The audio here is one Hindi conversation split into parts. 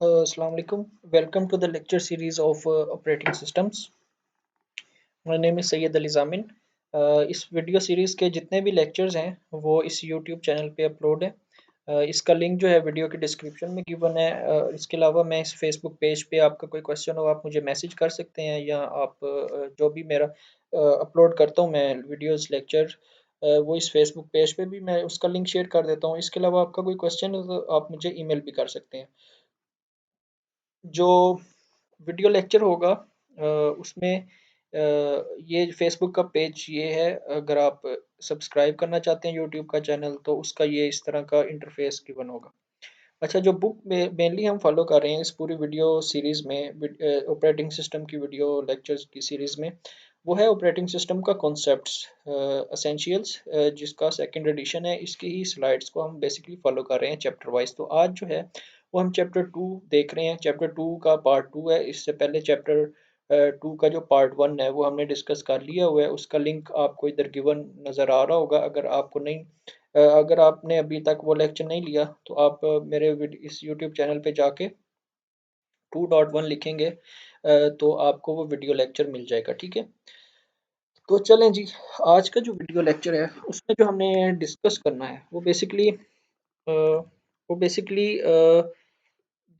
Assalamu alaikum. Welcome to the lecture series of operating systems. My name is Syed Ali Zamin. इस वीडियो सीरीज़ के जितने भी लेक्चर्स हैं वो इस यूट्यूब चैनल पे अपलोड है। इसका लिंक जो है वीडियो के डिस्क्रिप्शन में गिवन है। इसके अलावा मैं इस फेसबुक पेज पे आपका कोई क्वेश्चन हो आप मुझे मैसेज कर सकते हैं या आप जो भी मेरा अपलोड करता हूँ मैं वीडियोस लेक्चर वो इस फेसबुक पेज पे भी मैं उसका लिंक शेयर कर देता हूँ। इसके अलावा आपका कोई क्वेश्चन हो तो आप मुझे ईमेल भी कर सकते हैं। जो वीडियो लेक्चर होगा उसमें ये फेसबुक का पेज ये है। अगर आप सब्सक्राइब करना चाहते हैं यूट्यूब का चैनल तो उसका ये इस तरह का इंटरफेस गिवन होगा। अच्छा, जो बुक में मेनली हम फॉलो कर रहे हैं इस पूरी वीडियो सीरीज़ में ऑपरेटिंग सिस्टम की वीडियो लेक्चर्स की सीरीज़ में वो है ऑपरेटिंग सिस्टम का कॉन्सेप्ट्स एसेंशियल्स, जिसका सेकंड एडिशन है। इसकी ही स्लाइड्स को हम बेसिकली फॉलो कर रहे हैं चैप्टर वाइज। तो आज जो है वो हम चैप्टर टू देख रहे हैं। चैप्टर टू का पार्ट टू है। इससे पहले चैप्टर टू का जो पार्ट वन है वो हमने डिस्कस कर लिया हुआ है। उसका लिंक आपको इधर गिवन नज़र आ रहा होगा। अगर आपको नहीं अगर आपने अभी तक वो लेक्चर नहीं लिया तो आप मेरे इस यूट्यूब चैनल पे जाके 2.1 लिखेंगे तो आपको वो वीडियो लेक्चर मिल जाएगा। ठीक है, तो चलें जी। आज का जो वीडियो लेक्चर है उसमें जो हमने डिस्कस करना है वो बेसिकली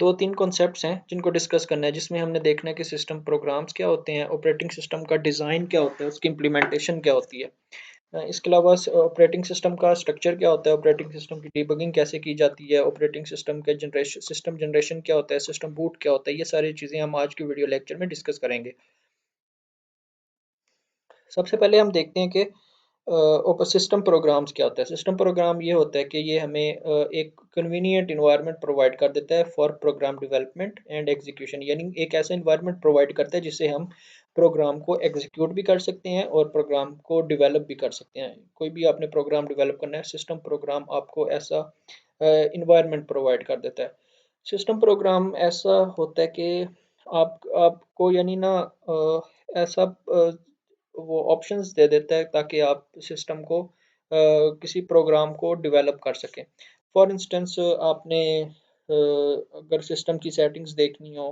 दो तीन कॉन्सेप्ट्स हैं जिनको डिस्कस करना है, जिसमें हमने देखना है कि सिस्टम प्रोग्राम्स क्या होते हैं, ऑपरेटिंग सिस्टम का डिज़ाइन क्या होता है, उसकी इम्प्लीमेंटेशन क्या होती है। इसके अलावा ऑपरेटिंग सिस्टम का स्ट्रक्चर क्या होता है, ऑपरेटिंग सिस्टम की डिबगिंग कैसे की जाती है, ऑपरेटिंग सिस्टम के सिस्टम जनरेशन क्या होता है, सिस्टम बूट क्या होता है। ये सारी चीज़ें हम आज की वीडियो लेक्चर में डिस्कस करेंगे। सबसे पहले हम देखते हैं कि सिस्टम प्रोग्राम्स क्या होता है। सिस्टम प्रोग्राम ये होता है कि ये हमें एक कन्वीनियंट इन्वायरमेंट प्रोवाइड कर देता है for program development and execution. यानी एक ऐसा इन्वायरमेंट प्रोवाइड करता है जिससे हम प्रोग्राम को एग्जीक्यूट भी कर सकते हैं और प्रोग्राम को डेवलप भी कर सकते हैं। कोई भी आपने प्रोग्राम डेवलप करना है, सिस्टम प्रोग्राम आपको ऐसा इन्वायरमेंट प्रोवाइड कर देता है। सिस्टम प्रोग्राम ऐसा होता है कि आपको यानी ना ऐसा वो ऑप्शंस दे देता है ताकि आप सिस्टम को किसी प्रोग्राम को डेवलप कर सकें। फॉर इंस्टेंस आपने अगर सिस्टम की सेटिंग्स देखनी हो,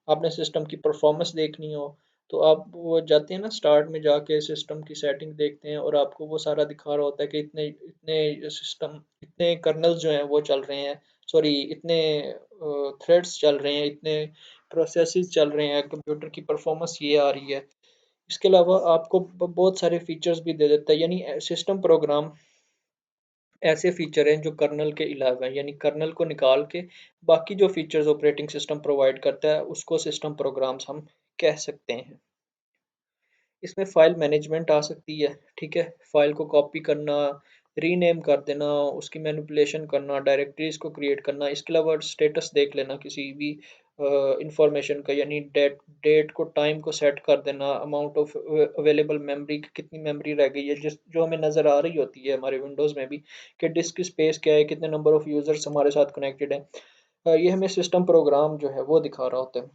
आपने सिस्टम की परफॉर्मेंस देखनी हो, तो आप वो जाते हैं ना स्टार्ट में जाके सिस्टम की सेटिंग देखते हैं और आपको वो सारा दिखा रहा होता है कि इतने इतने सिस्टम इतने कर्नल्स जो हैं वो चल रहे हैं, सॉरी इतने थ्रेड्स चल रहे हैं, इतने प्रोसेसेस चल रहे हैं, कंप्यूटर की परफॉर्मेंस ये आ रही है। इसके अलावा आपको बहुत सारे फीचर्स भी दे देता है। यानी सिस्टम प्रोग्राम ऐसे फीचर हैं जो कर्नल के अलावा है, यानी कर्नल को निकाल के बाकी जो फीचर्स ऑपरेटिंग सिस्टम प्रोवाइड करता है उसको सिस्टम प्रोग्राम्स हम कह सकते हैं। इसमें फ़ाइल मैनेजमेंट आ सकती है। ठीक है, फ़ाइल को कॉपी करना, रीनेम कर देना, उसकी मैनिपुलेशन करना, डायरेक्टरीज़ को क्रिएट करना। इसके अलावा स्टेटस देख लेना किसी भी इंफॉर्मेशन का, यानी डेट डेट को टाइम को सेट कर देना, अमाउंट ऑफ अवेलेबल मेमोरी, कितनी मेमोरी रह गई है जिस जो हमें नज़र आ रही होती है हमारे विंडोज़ में भी, कि डिस्क स्पेस क्या है, कितने नंबर ऑफ़ यूज़र्स हमारे साथ कनेक्टेड हैं। ये हमें सिस्टम प्रोग्राम जो है वो दिखा रहा होता है।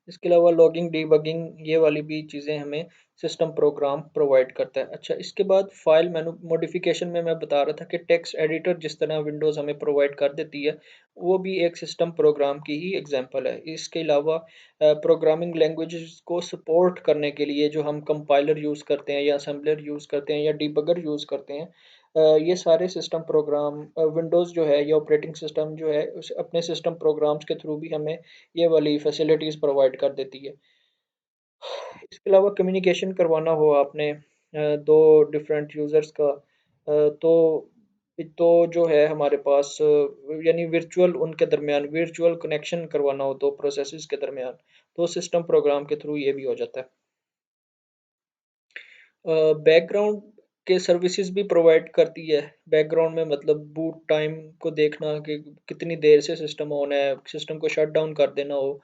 इसके अलावा लॉगिंग, डीबगिंग ये वाली भी चीज़ें हमें सिस्टम प्रोग्राम प्रोवाइड करता है। अच्छा, इसके बाद फ़ाइल मेनू मॉडिफ़िकेशन में मैं बता रहा था कि टेक्स्ट एडिटर जिस तरह विंडोज़ हमें प्रोवाइड कर देती है, वो भी एक सिस्टम प्रोग्राम की ही एग्ज़ाम्पल है। इसके अलावा प्रोग्रामिंग लैंग्वेजेज़ को सपोर्ट करने के लिए जो हम कंपाइलर यूज़ करते हैं या असेंबलर यूज़ करते हैं या डिबगर यूज़ करते हैं, ये सारे सिस्टम प्रोग्राम विंडोज़ जो है या ऑपरेटिंग सिस्टम जो है उस अपने सिस्टम प्रोग्राम्स के थ्रू भी हमें ये वाली फैसिलिटीज़ प्रोवाइड कर देती है। इसके अलावा कम्युनिकेशन करवाना हो आपने दो डिफरेंट यूज़र्स का, तो जो है हमारे पास यानी वर्चुअल उनके दरमियान वर्चुअल कनेक्शन करवाना हो दो प्रोसेसेस के दरमियान, तो सिस्टम प्रोग्राम के थ्रू ये भी हो जाता है। बैकग्राउंड के सर्विसेज भी प्रोवाइड करती है। बैकग्राउंड में मतलब बूट टाइम को देखना कि कितनी देर से सिस्टम ऑन है, सिस्टम को शट डाउन कर देना हो।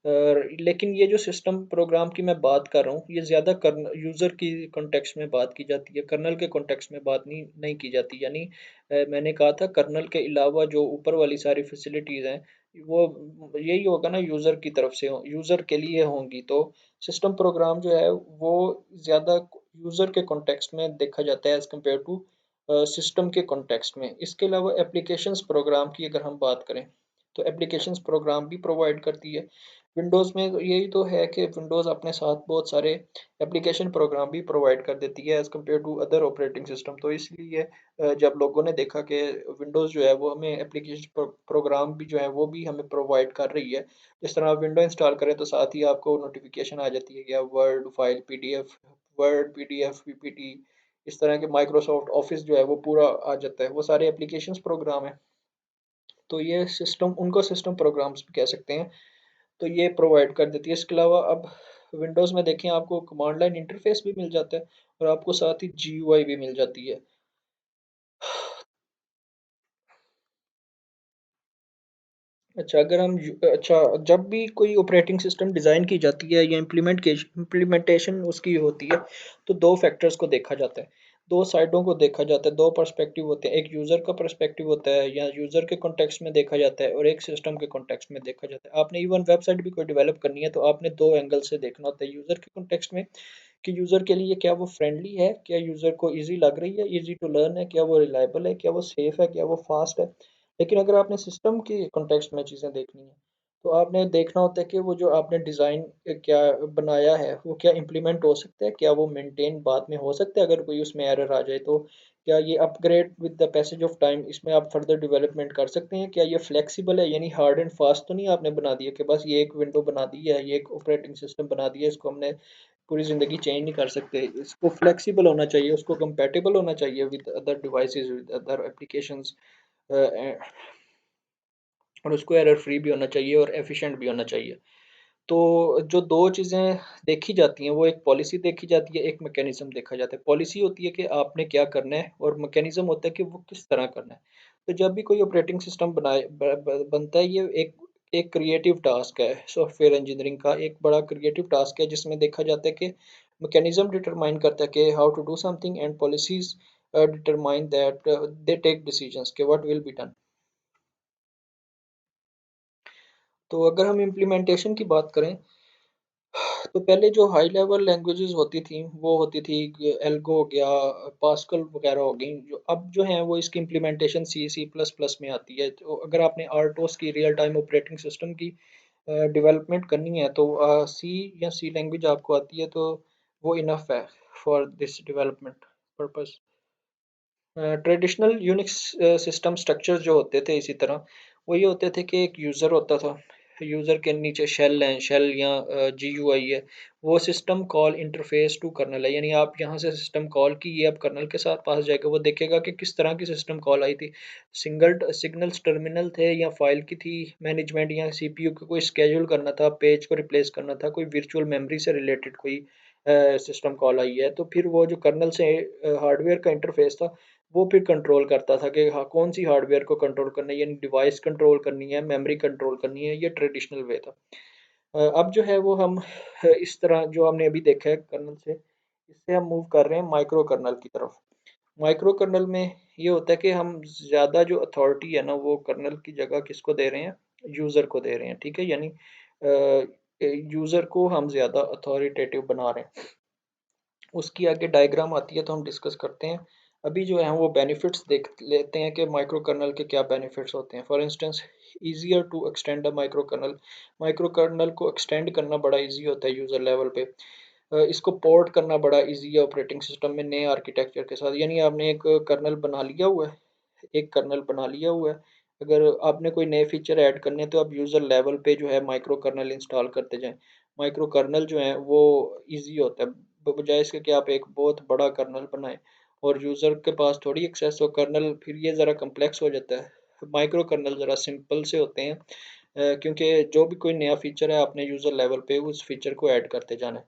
लेकिन ये जो सिस्टम प्रोग्राम की मैं बात कर रहा हूँ ये ज़्यादा कर्न यूज़र की कॉन्टेक्स्ट में बात की जाती है, कर्नल के कॉन्टेक्स्ट में बात नहीं की जाती। यानी मैंने कहा था कर्नल के अलावा जो ऊपर वाली सारी फैसिलिटीज़ हैं वो यही होगा ना, यूज़र की तरफ से हो, यूज़र के लिए होंगी। तो सिस्टम प्रोग्राम जो है वो ज़्यादा यूज़र के कॉन्टेक्स्ट में देखा जाता है एज़ कम्पेयर टू सिस्टम के कॉन्टेक्स्ट में। इसके अलावा एप्लीकेशंस प्रोग्राम की अगर हम बात करें तो एप्लीकेशंस प्रोग्राम भी प्रोवाइड करती है। विंडोज़ में यही तो है कि विंडोज़ अपने साथ बहुत सारे एप्लीकेशन प्रोग्राम भी प्रोवाइड कर देती है as compared to other operating system. तो इसलिए जब लोगों ने देखा कि विंडोज़ जो है वो हमें एप्लीकेशन प्रोग्राम भी जो है वो भी हमें प्रोवाइड कर रही है। जिस तरह आप विंडो इंस्टॉल करें तो साथ ही आपको नोटिफिकेशन आ जाती है कि आप वर्ड, पीडीएफ, पीपीटी, इस तरह के माइक्रोसॉफ्ट ऑफिस जो है वो पूरा आ जाता है। वो सारे एप्लीकेशंस प्रोग्राम हैं। तो ये सिस्टम उनको सिस्टम प्रोग्राम्स भी कह सकते हैं। तो ये प्रोवाइड कर देती है। इसके अलावा अब विंडोज़ में देखें आपको कमांड लाइन इंटरफ़ेस भी मिल जाता है और आपको साथ ही जीयूआई भी मिल जाती है। अच्छा, अगर हम अच्छा, जब भी कोई ऑपरेटिंग सिस्टम डिज़ाइन की जाती है या इम्प्लीमेंटेशन उसकी होती है, तो 2 फैक्टर्स को देखा जाता है, 2 साइडों को देखा जाता है, 2 पर्सपेक्टिव होते हैं। एक यूज़र का पर्सपेक्टिव होता है या यूज़र के कॉन्टेक्स्ट में देखा जाता है और एक सिस्टम के कॉन्टेक्स्ट में देखा जाता है। आपने इवन वेबसाइट भी कोई डेवलप करनी है, तो आपने 2 एंगल से देखना होता है। यूज़र के कॉन्टेक्स्ट में कि यूज़र के लिए क्या वो फ्रेंडली है, क्या यूज़र को ईज़ी लग रही है, ईज़ी टू लर्न है, क्या वो रिलायबल है, क्या वो सेफ़ है, क्या वो फ़ास्ट है। लेकिन अगर आपने सिस्टम के कॉन्टेक्स्ट में चीज़ें देखनी है, तो आपने देखना होता है कि वो जो आपने डिज़ाइन क्या बनाया है, वो क्या इम्प्लीमेंट हो सकता है, क्या वो मेंटेन बाद में हो सकता है अगर कोई उसमें एरर आ जाए तो। क्या ये upgrade with the passage of time इसमें आप फर्दर डेवलपमेंट कर सकते हैं, क्या ये फ्लेक्सिबल है, यानी हार्ड एंड फास्ट तो नहीं आपने बना दिया कि बस ये एक विंडो बना दी है, ये एक ऑपरेटिंग सिस्टम बना दिया है, इसको हमने पूरी ज़िंदगी चेंज नहीं कर सकते। इसको फ्लेक्सिबल होना चाहिए, उसको कंपैटिबल होना चाहिए with other devices, with other applications, और उसको एरर फ्री भी होना चाहिए और एफिशिएंट भी होना चाहिए। तो जो 2 चीज़ें देखी जाती हैं, वो एक पॉलिसी देखी जाती है, एक मैकेनिज़्म देखा जाता है। पॉलिसी होती है कि आपने क्या करना है और मैकेनिज़्म होता है कि वो किस तरह करना है। तो जब भी कोई ऑपरेटिंग सिस्टम बनाए ब ब बनता है, ये एक एक क्रिएटिव टास्क है। सॉफ्टवेयर इंजीनियरिंग का एक बड़ा क्रिएटिव टास्क है जिसमें देखा जाता है कि मैकेनिज़्म डिटरमाइन करता है कि how to do something and policies determine that they take decisions कि व्हाट विल बी डन। तो अगर हम इम्प्लीमेंटेशन की बात करें, तो पहले जो हाई लेवल लैंग्वेजेस होती थी, वो होती थी एल्गो हो गया, पास्कल वगैरह हो गई, जो अब जो है वो इसकी इम्प्लीमेंटेशन सी सी प्लस प्लस में आती है। तो अगर आपने आरटोस की रियल टाइम ऑपरेटिंग सिस्टम की डेवलपमेंट करनी है तो सी या सी लैंग्वेज आपको आती है तो वो इनफ है for this development purpose. Traditional Unix system structures जो होते थे इसी तरह, वो ये होते थे कि एक यूज़र होता था, यूज़र के नीचे शेल है, शेल या जीयूआई है, वो system call interface to kernel है, यानी आप यहाँ से सिस्टम कॉल की, ये अब कर्नल के साथ पास जाएगा, वो देखेगा कि किस तरह की सिस्टम कॉल आई थी, सिंगल सिग्नल्स टर्मिनल थे या फाइल की थी मैनेजमेंट, या सीपीयू को कोई स्केड्यूल करना था, पेज को रिप्लेस करना था, कोई वर्चुअल मेमोरी से रिलेटेड कोई सिस्टम कॉल आई है, तो फिर वो जो कर्नल से हार्डवेयर का इंटरफेस था, वो फिर कंट्रोल करता था कि हाँ, कौन-सी हार्डवेयर को कंट्रोल करना है, यानी डिवाइस कंट्रोल करनी है, मेमोरी कंट्रोल करनी है, ये ट्रेडिशनल वे था। अब जो है वो हम इस तरह जो हमने अभी देखा है कर्नल से, इससे हम मूव कर रहे हैं माइक्रो कर्नल की तरफ। माइक्रो कर्नल में ये होता है कि हम ज़्यादा जो अथॉरिटी है ना, वो कर्नल की जगह किसको दे रहे हैं? यूज़र को दे रहे हैं, ठीक है? यानी यूज़र को हम ज़्यादा अथॉरिटेटिव बना रहे हैं। उसकी आगे डायग्राम आती है तो हम डिस्कस करते हैं। अभी जो है वो बेनिफिट्स देख लेते हैं कि माइक्रो कर्नल के क्या बेनिफिट्स होते हैं। For instance, easier to extend a micro kernel को एक्सटेंड करना बड़ा ईज़ी होता है यूज़र लेवल पे। इसको पोर्ट करना बड़ा ईज़ी है ऑपरेटिंग सिस्टम में नए आर्किटेक्चर के साथ। यानी आपने एक कर्नल बना लिया हुआ है, एक कर्नल बना लिया हुआ है। अगर आपने कोई नए फीचर ऐड करने हैं तो आप यूज़र लेवल पे जो है माइक्रो कर्नल इंस्टॉल करते जाएँ। माइक्रो कर्नल जो है वो ईज़ी होता है, बजाय इसके कि आप एक बहुत बड़ा कर्नल बनाएँ और यूज़र के पास थोड़ी एक्सेस हो कर्नल, फिर ये ज़रा कॉम्प्लेक्स हो जाता है। माइक्रो कर्नल ज़रा सिंपल से होते हैं, क्योंकि जो भी कोई नया फीचर है आपने यूज़र लेवल पे उस फीचर को ऐड करते जाना है।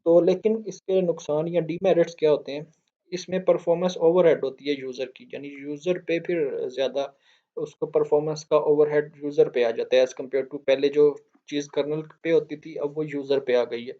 तो लेकिन इसके नुकसान या डीमेरिट्स क्या होते हैं? इसमें परफॉर्मेंस ओवरहेड होती है यूज़र की, यानी यूज़र पे फिर ज़्यादा उसको परफॉर्मेंस का ओवरहेड यूज़र पे आ जाता है एज़ कम्पेयर टू पहले जो चीज़ कर्नेल पे होती थी, अब वो यूज़र पे आ गई है।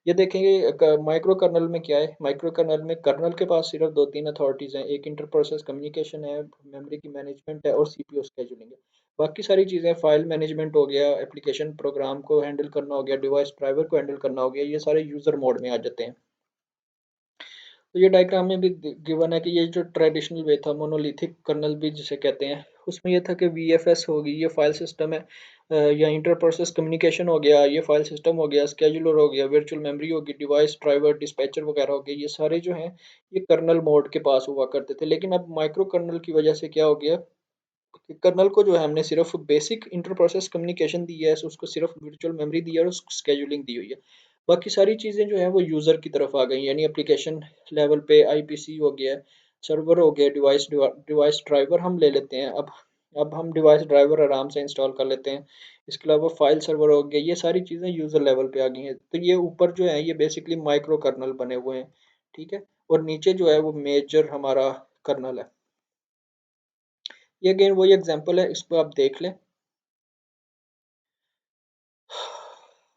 ये देखेंगे माइक्रो कर्नल में क्या है, माइक्रो कर्नल में कर्नल के पास सिर्फ 2-3 अथॉरिटीज़ हैं, एक इंटर प्रोसेस कम्युनिकेशन है, मेमोरी की मैनेजमेंट है और सीपीयू शेड्यूलिंग है। बाकी सारी चीज़ें फाइल मैनेजमेंट हो गया, एप्लीकेशन प्रोग्राम को हैंडल करना हो गया, डिवाइस ड्राइवर को हैंडल करना हो गया, ये सारे यूज़र मोड में आ जाते हैं। तो ये डायग्राम में भी गिवन है कि ये जो ट्रेडिशनल वे था मोनोलिथिक कर्नल भी जिसे कहते हैं, उसमें ये था कि वीएफएस होगी, ये फाइल सिस्टम है, या इंटर प्रोसेस कम्युनिकेशन हो गया, ये फाइल सिस्टम हो गया, स्केजुलर हो गया, वर्चुअल मेमोरी होगी, डिवाइस ड्राइवर डिस्पैचर वगैरह हो गए, ये सारे जो हैं ये कर्नल मोड के पास हुआ करते थे। लेकिन अब माइक्रो कर्नल की वजह से क्या हो गया कि कर्नल को जो है हमने सिर्फ बेसिक इंटर प्रोसेस कम्युनिकेशन दी है, उसको सिर्फ वर्चुअल मेमोरी दी है और उसको स्केजुलिंग दी हुई है। बाकी सारी चीज़ें जो है वो यूज़र की तरफ आ गई, यानी एप्लीकेशन लेवल पे आईपीसी हो गया, सर्वर हो गया, डिवाइस ड्राइवर हम ले लेते हैं। अब हम डिवाइस ड्राइवर आराम से इंस्टॉल कर लेते हैं। इसके अलावा फाइल सर्वर हो गया, ये सारी चीज़ें यूज़र लेवल पे आ गई हैं। तो ये ऊपर जो है ये बेसिकली माइक्रो कर्नल बने हुए हैं, ठीक है। और नीचे जो है वो मेजर हमारा कर्नल है। ये अगेन वही एग्जांपल है, इसको आप देख लें।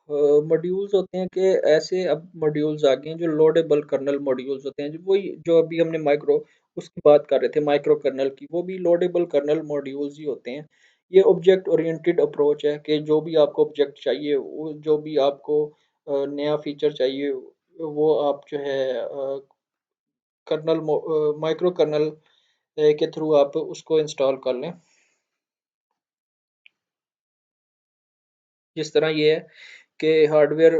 मॉड्यूल्स होते हैं कि ऐसे अब मॉड्यूल्स आ गए हैं जो लोडेबल कर्नल मॉड्यूल्स होते हैं, जो वही जो अभी हमने माइक्रो उसकी बात कर रहे थे माइक्रो कर्नल की, वो भी लोडेबल कर्नल मॉड्यूल्स ही होते हैं। ये ऑब्जेक्ट ओरिएंटेड अप्रोच है कि जो भी आपको ऑब्जेक्ट चाहिए, वो जो भी आपको नया फीचर चाहिए, वो आप जो है कर्नल माइक्रो कर्नल के थ्रू आप उसको इंस्टॉल कर लें। जिस तरह ये है कि हार्डवेयर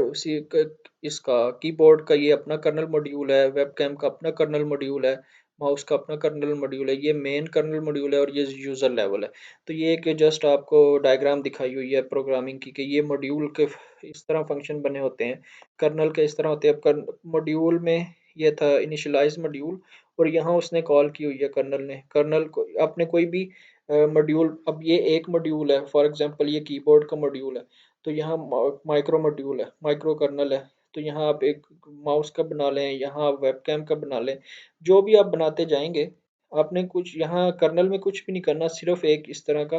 इसका कीबोर्ड का ये अपना कर्नल मॉड्यूल है, वेबकैम का अपना कर्नल मॉड्यूल है, माउस का अपना कर्नल मॉड्यूल है, ये मेन कर्नल मॉड्यूल है और ये यूज़र लेवल है। तो ये कि जस्ट आपको डायग्राम दिखाई हुई है प्रोग्रामिंग की कि ये मॉड्यूल के इस तरह फंक्शन बने होते हैं, कर्नल के इस तरह होते हैं। अब मॉड्यूल में ये था इनिशियलाइज मॉड्यूल, और यहाँ उसने कॉल की हुई है कर्नल ने, कर्नल को आपने कोई भी मॉड्यूल, अब ये एक मॉड्यूल है, फॉर एग्जांपल ये कीबोर्ड का मॉड्यूल है, तो यहाँ माइक्रो मॉड्यूल है, माइक्रो कर्नल है, तो यहाँ आप एक माउस का बना लें, यहाँ वेबकैम का बना लें, जो भी आप बनाते जाएंगे, आपने कुछ यहाँ कर्नल में कुछ भी नहीं करना, सिर्फ एक इस तरह का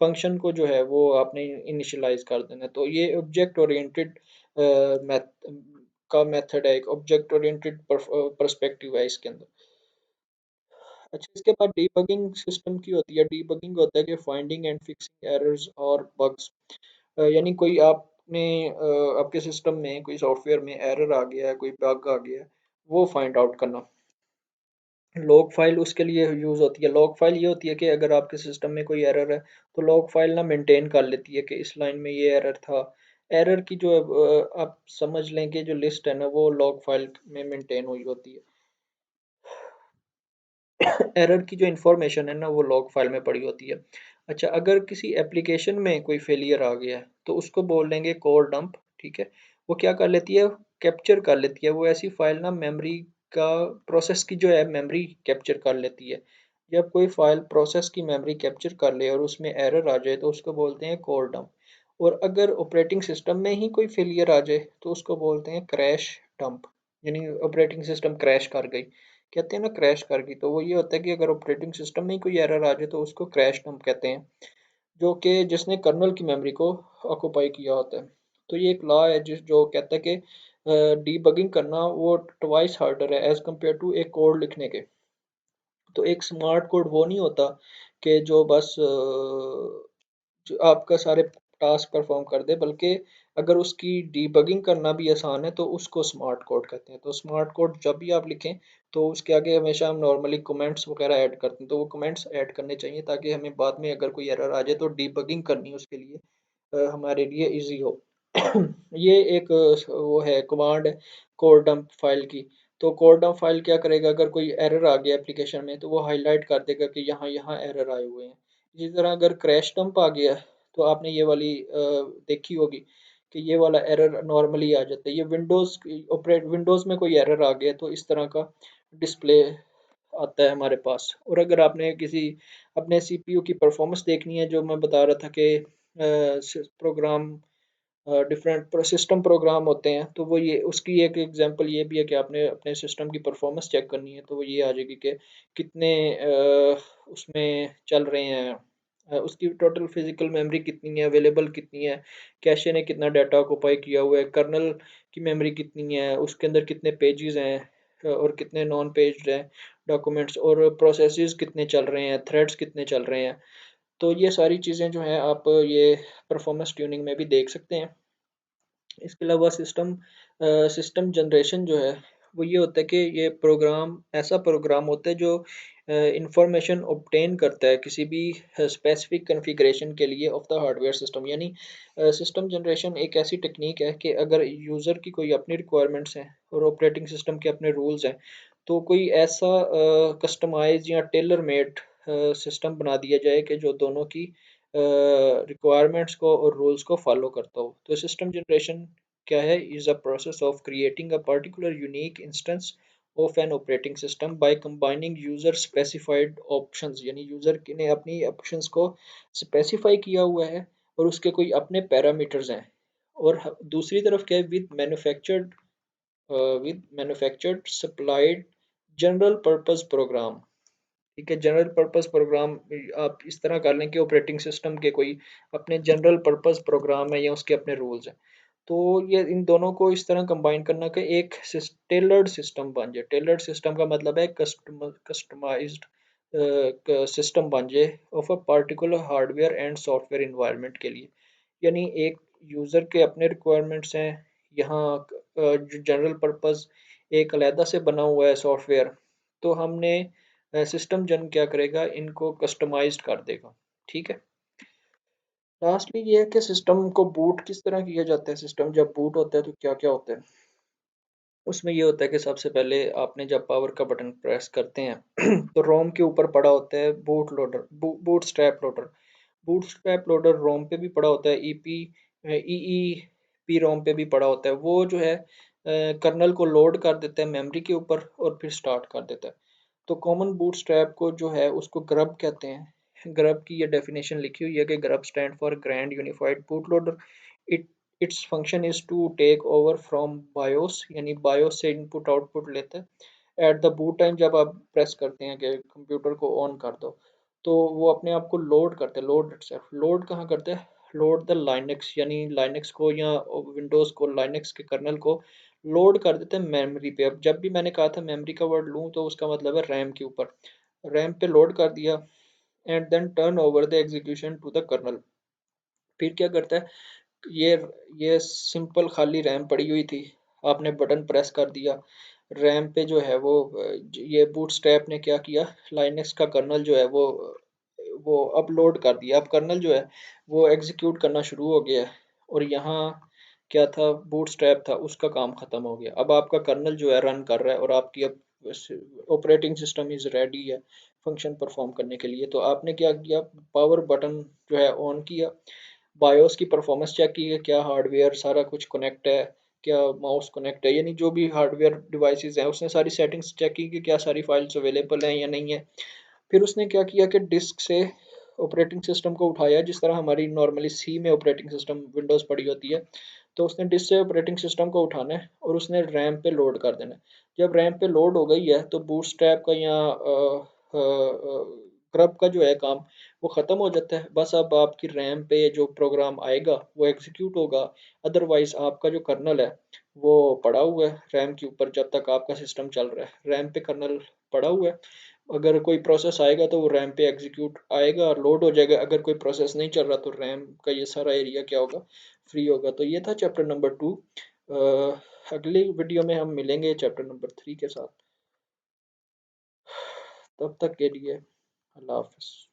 फंक्शन को जो है वो आपने इनिशियलाइज कर देना है। तो ये ऑब्जेक्ट ओरिएंटेड का मेथड है, एक ऑब्जेक्ट ओरिएंटेड पर्सपेक्टिव है इसके अंदर। अच्छा, इसके बाद डीबगिंग सिस्टम की होती है। डीबगिंग होता है कि फाइंडिंग एंड फिक्सिंग एरर्स और बग्स, यानी कोई आपने आपके सिस्टम में कोई सॉफ्टवेयर में एरर आ गया है, कोई बग आ गया है, वो फाइंड आउट करना। लॉग फाइल उसके लिए यूज़ होती है। लॉग फाइल ये होती है कि अगर आपके सिस्टम में कोई एरर है तो लॉग फाइल ना मेंटेन कर लेती है कि इस लाइन में ये एरर था। एरर की जो आप समझ लें कि जो लिस्ट है ना वो लॉग फाइल में मेंटेन हुई होती है। एरर की जो इन्फॉर्मेशन है ना वो लॉग फाइल में पड़ी होती है। अच्छा, अगर किसी एप्लीकेशन में कोई फेलियर आ गया है तो उसको बोल देंगे कोड डंप, ठीक है। वो क्या कर लेती है, कैप्चर कर लेती है, वो ऐसी फाइल ना मेमोरी का प्रोसेस की जो है मेमोरी कैप्चर कर लेती है। जब कोई फाइल प्रोसेस की मेमोरी कैप्चर कर ले और उसमें एरर आ जाए तो उसको बोलते हैं कोड डंप। और अगर ऑपरेटिंग सिस्टम में ही कोई फेलियर आ जाए तो उसको बोलते हैं क्रैश डंप, यानी ऑपरेटिंग सिस्टम क्रैश कर गई, कहते हैं ना क्रैश कर गई। तो वो ये होता है कि अगर ऑपरेटिंग सिस्टम में ही कोई एरर आ जाए तो उसको क्रैश डंप कहते हैं, जो कि जिसने कर्नल की मेमोरी को ऑक्यूपाई किया होता है। तो ये एक लॉ है जिस जो कहता है कि डीबगिंग करना वो ट्वाइस हार्डर है एज कम्पेयर टू एक कोड लिखने के। तो एक स्मार्ट कोड वो नहीं होता कि जो बस जो आपका सारे टास्क परफॉर्म कर दे, बल्कि अगर उसकी डीबगिंग करना भी आसान है तो उसको स्मार्ट कोड कहते हैं। तो स्मार्ट कोड जब भी आप लिखें तो उसके आगे हमेशा हम नॉर्मली कमेंट्स वगैरह ऐड करते हैं, तो वो कमेंट्स ऐड करने चाहिए ताकि हमें बाद में अगर कोई एरर आ जाए तो डीबगिंग करनी उसके लिए हमारे लिए इजी हो। ये एक वो है कमांड है कोड डंप फाइल की। तो कोड डंप फाइल क्या करेगा, अगर कोई एरर आ गया एप्लीकेशन में तो वो हाईलाइट कर देगा कि यहाँ यहाँ एरर आए हुए हैं। इसी तरह अगर क्रैश डंप आ गया तो आपने ये वाली देखी होगी कि ये वाला एरर नॉर्मली आ जाता है। ये विंडोज़ में कोई एरर आ गया तो इस तरह का डिस्प्ले आता है हमारे पास। और अगर आपने किसी अपने सीपीयू की परफॉर्मेंस देखनी है, जो मैं बता रहा था कि प्रोग्राम डिफरेंट सिस्टम प्रोग्राम होते हैं, तो वो ये उसकी एक एग्जांपल ये भी है कि आपने अपने सिस्टम की परफॉर्मेंस चेक करनी है तो वो ये आ जाएगी कि कितने उसमें चल रहे हैं, उसकी टोटल फिजिकल मेमोरी कितनी है, अवेलेबल कितनी है, कैशे ने कितना डाटा ऑक्यूपाई किया हुआ है, कर्नल की मेमोरी कितनी है, उसके अंदर कितने पेजेस हैं और कितने नॉन पेज्ड हैं डॉक्यूमेंट्स, और प्रोसेसेस कितने चल रहे हैं, थ्रेड्स कितने चल रहे हैं। तो ये सारी चीज़ें जो हैं आप ये परफॉर्मेंस ट्यूनिंग में भी देख सकते हैं। इसके अलावा सिस्टम सिस्टम जनरेशन जो है वो ये होता है कि ये प्रोग्राम ऐसा प्रोग्राम होता है जो इंफॉर्मेशन ऑब्टेन करता है किसी भी स्पेसिफिक कॉन्फ़िगरेशन के लिए ऑफ द हार्डवेयर सिस्टम। यानी सिस्टम जनरेशन एक ऐसी टेक्निक है कि अगर यूज़र की कोई अपनी रिक्वायरमेंट्स हैं और ऑपरेटिंग सिस्टम के अपने रूल्स हैं, तो कोई ऐसा कस्टमाइज या टेलर मेड सिस्टम बना दिया जाए कि जो दोनों की रिक्वायरमेंट्स को और रूल्स को फॉलो करता हो। तो सिस्टम जनरेशन क्या है, is a process of creating a particular unique instance of an operating system by combining user specified options. यानी यूजर ने अपनी ऑप्शंस को स्पेसिफाई किया हुआ है और उसके कोई अपने पैरामीटर्स हैं। और दूसरी तरफ क्या है, with manufactured supplied general purpose program. ठीक है, जनरल पर्पस प्रोग्राम आप इस तरह कर लें कि ऑपरेटिंग सिस्टम के कोई अपने जनरल पर्पस प्रोग्राम है या उसके अपने रूल्स हैं। तो ये इन दोनों को इस तरह कंबाइन करना कि एक टेलर्ड सिस्टम बन जाए। टेलर्ड सिस्टम का मतलब है कस्टमाइज्ड सिस्टम बन जाए of a particular hardware and software environment के लिए। यानी एक यूज़र के अपने रिक्वायरमेंट्स हैं, यहाँ जो जनरल पर्पस एक अलहदा से बना हुआ है सॉफ्टवेयर, तो हमने सिस्टम जन क्या करेगा, इनको कस्टमाइज्ड कर देगा। ठीक है। लास्टली ये है कि सिस्टम को बूट किस तरह किया जाता है। सिस्टम जब बूट होता है तो क्या क्या होता है उसमें। ये होता है कि सबसे पहले आपने जब पावर का बटन प्रेस करते हैं तो रोम के ऊपर पड़ा होता है boot loader, boot strap loader. Boot strap loader ROM पे भी पड़ा होता है, ई पी रोम पे भी पड़ा होता है। वो जो है कर्नल को लोड कर देता है मेमोरी के ऊपर और फिर स्टार्ट कर देता है। तो कॉमन बूट स्ट्रैप को जो है उसको ग्रब कहते हैं। ग्रब की ये डेफिनेशन लिखी हुई है कि GRUB stand for grand unified boot loader. It its function is to take over from BIOS, यानी बायोस से इनपुट आउटपुट लेता है एट द बूट टाइम। जब आप प्रेस करते हैं कि कंप्यूटर को ऑन कर दो, तो वो अपने आप को लोड करते हैं। लोड इटसेल्फ, लोड कहाँ करते हैं, लोड द लाइनक्स, यानी लाइनक्स को या विंडोज़ को, लाइनक्स के कर्नल को लोड कर देते हैं मेमोरी पे। अब जब भी मैंने कहा था मेमोरी का वर्ड लूँ तो उसका मतलब है रैम के ऊपर। रैम पे लोड कर दिया and then turn over the execution to the kernel. फिर क्या करता है, ये ये सिंपल खाली रैम पड़ी हुई थी, आपने बटन प्रेस कर दिया, रैम पे जो है वो ये बूटस्ट्रैप ने क्या किया, लाइनक्स का कर्नल जो है वो अपलोड कर दिया। अब कर्नल जो है वो एग्जीक्यूट करना शुरू हो गया है और यहाँ क्या था, बूटस्ट्रैप था, उसका काम ख़त्म हो गया। अब आपका कर्नल जो है रन कर रहा है और आपकी अब ऑपरेटिंग सिस्टम इज़ रेडी है फंक्शन परफॉर्म करने के लिए। तो आपने क्या किया, पावर बटन जो है ऑन किया, बायोस की परफॉर्मेंस चेक की है, क्या हार्डवेयर सारा कुछ कनेक्ट है, क्या माउस कनेक्ट है, यानी जो भी हार्डवेयर डिवाइसेस हैं उसने सारी सेटिंग्स चेक की कि क्या सारी फाइल्स अवेलेबल हैं या नहीं है। फिर उसने क्या किया कि डिस्क से ऑपरेटिंग सिस्टम को उठाया, जिस तरह हमारी नॉर्मली सी में ऑपरेटिंग सिस्टम विंडोज़ पड़ी होती है, तो उसने डिस्क से ऑपरेटिंग सिस्टम को उठाना है और उसने रैम पे लोड कर देना है। जब रैम पे लोड हो गई है तो बूटस्ट्रैप का या ग्रब का जो है काम वो ख़त्म हो जाता है। बस अब आपकी रैम पे जो प्रोग्राम आएगा वो एग्जीक्यूट होगा। अदरवाइज़ आपका जो कर्नल है वो पड़ा हुआ है रैम के ऊपर, जब तक आपका सिस्टम चल रहा है रैम पे कर्नल पड़ा हुआ है। अगर कोई प्रोसेस आएगा तो वो रैम पे एग्जीक्यूट आएगा और लोड हो जाएगा। अगर कोई प्रोसेस नहीं चल रहा तो रैम का ये सारा एरिया क्या होगा, फ्री होगा। तो ये था चैप्टर नंबर 2। अगली वीडियो में हम मिलेंगे चैप्टर नंबर 3 के साथ। तब तक के लिए अल्लाह हाफ़िज़।